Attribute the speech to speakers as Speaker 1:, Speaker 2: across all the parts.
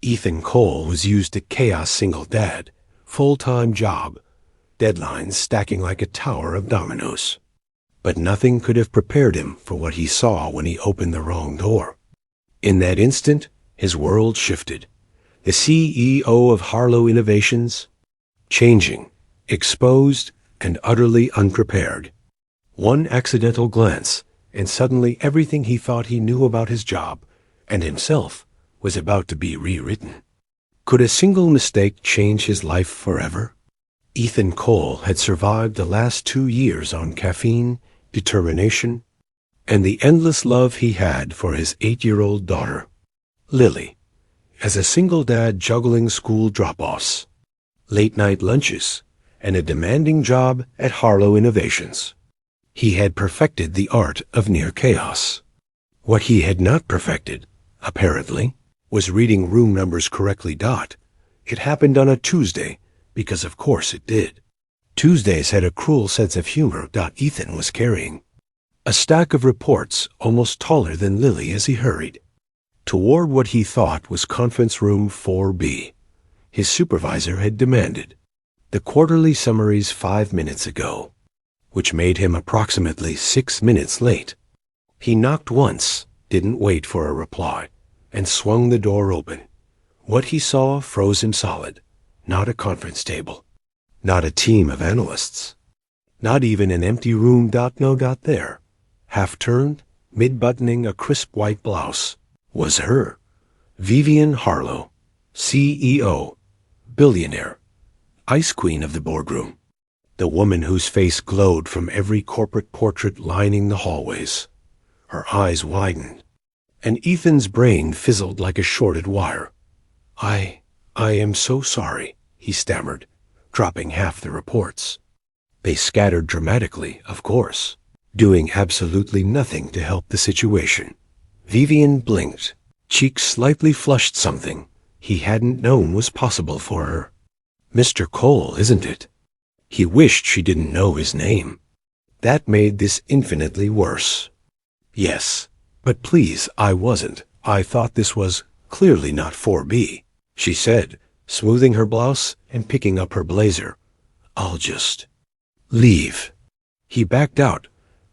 Speaker 1: Ethan Cole was used to chaos single dad, full-time job, deadlines stacking like a tower of dominoes. But nothing could have prepared him for what he saw when he opened the wrong door. In that instant, his world shifted. The CEO of Harlow Innovations, changing, exposed, and utterly unprepared. One accidental glance, and suddenly everything he thought he knew about his job and himself was about to be rewritten. Could a single mistake change his life forever? Ethan Cole had survived the last 2 years on caffeine, determination, and the endless love he had for his 8-year-old daughter, Lily, as a single dad juggling school drop-offs, late-night lunches, and a demanding job at Harlow Innovations. He had perfected the art of near chaos. What he had not perfected, apparently, was reading room numbers correctly. It happened on a Tuesday, because of course it did. Tuesdays had a cruel sense of humor. Ethan was carrying a stack of reports almost taller than Lily as he hurried toward what he thought was conference room 4B. His supervisor had demanded the quarterly summaries 5 minutes ago, which made him approximately 6 minutes late. He knocked once, didn't wait for a reply, and swung the door open. What he saw froze him solid. Not a conference table. Not a team of analysts. Not even an empty room. There, half-turned, mid-buttoning a crisp white blouse, was her, Vivian Harlow, CEO, billionaire, ice queen of the boardroom, the woman whose face glowed from every corporate portrait lining the hallways. Her eyes widened, and Ethan's brain fizzled like a shorted wire. I am so sorry, he stammered, dropping half the reports. They scattered dramatically, of course, doing absolutely nothing to help the situation. Vivian blinked, cheeks slightly flushed, something he hadn't known was possible for her. Mr. Cole, isn't it? He wished she didn't know his name. That made this infinitely worse. Yes, but please, I wasn't. I thought this was clearly not 4B, she said, smoothing her blouse and picking up her blazer. I'll just leave. He backed out,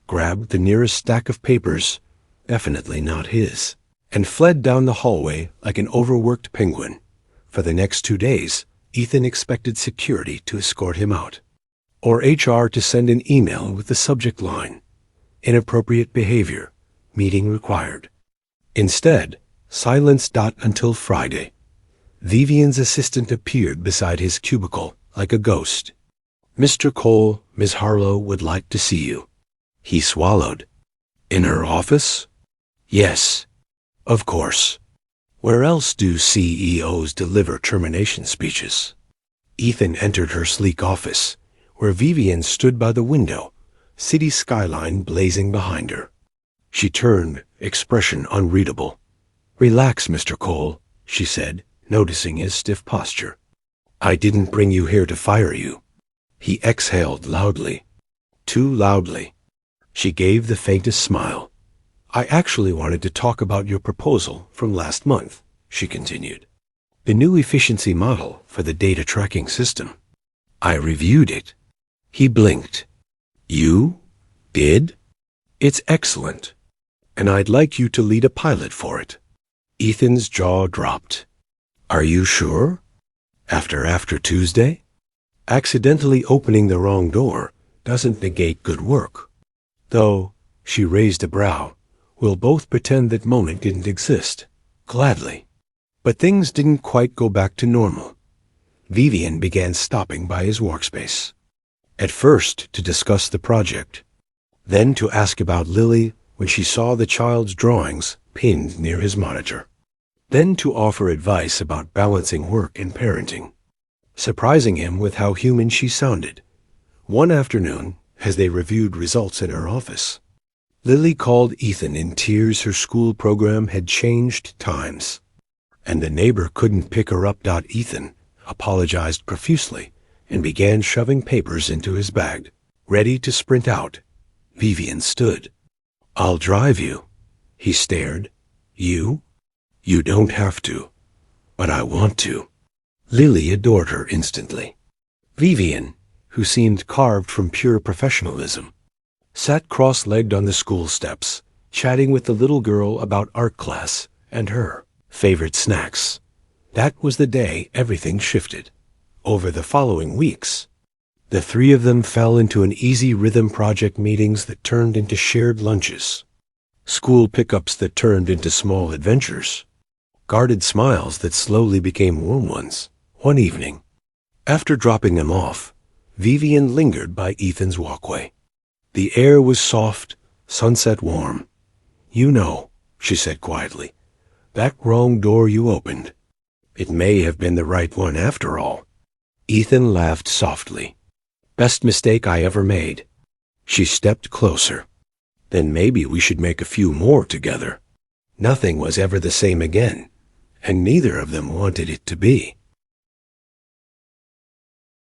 Speaker 1: grabbed the nearest stack of papers, definitely not his, and fled down the hallway like an overworked penguin. For the next 2 days, Ethan expected security to escort him out, or HR to send an email with the subject line, inappropriate behavior, meeting required. Instead, silence. Until Friday. Vivian's assistant appeared beside his cubicle like a ghost. Mr. Cole, Ms. Harlow would like to see you. He swallowed. In her office? Yes, of course. Where else do CEOs deliver termination speeches? Ethan entered her sleek office, where Vivian stood by the window, city skyline blazing behind her. She turned, expression unreadable. Relax, Mr. Cole, she said, noticing his stiff posture. I didn't bring you here to fire you. He exhaled loudly. Too loudly. She gave the faintest smile. I actually wanted to talk about your proposal from last month, she continued. The new efficiency model for the data tracking system. I reviewed it. He blinked. You did? It's excellent. And I'd like you to lead a pilot for it. Ethan's jaw dropped. Are you sure? After Tuesday? Accidentally opening the wrong door doesn't negate good work. Though, she raised a brow, we'll both pretend that moment didn't exist. Gladly. But things didn't quite go back to normal. Vivian began stopping by his workspace. At first to discuss the project, then to ask about Lily when she saw the child's drawings pinned near his monitor, then to offer advice about balancing work and parenting, surprising him with how human she sounded. One afternoon, as they reviewed results in her office, Lily called Ethan in tears. Her school program had changed times, and the neighbor couldn't pick her up. Ethan apologized profusely and began shoving papers into his bag, ready to sprint out. Vivian stood. I'll drive you. He stared. You? You don't have to. But I want to. Lily adored her instantly. Vivian, who seemed carved from pure professionalism, sat cross-legged on the school steps, chatting with the little girl about art class and her favorite snacks. That was the day everything shifted. Over the following weeks, the three of them fell into an easy rhythm project meetings that turned into shared lunches, school pickups that turned into small adventures, guarded smiles that slowly became warm ones. One evening, after dropping them off, Vivian lingered by Ethan's walkway. The air was soft, sunset warm. "You know," she said quietly, "that wrong door you opened. It may have been the right one after all." Ethan laughed softly. "Best mistake I ever made." She stepped closer. "Then maybe we should make a few more together." Nothing was ever the same again, and neither of them wanted it to be.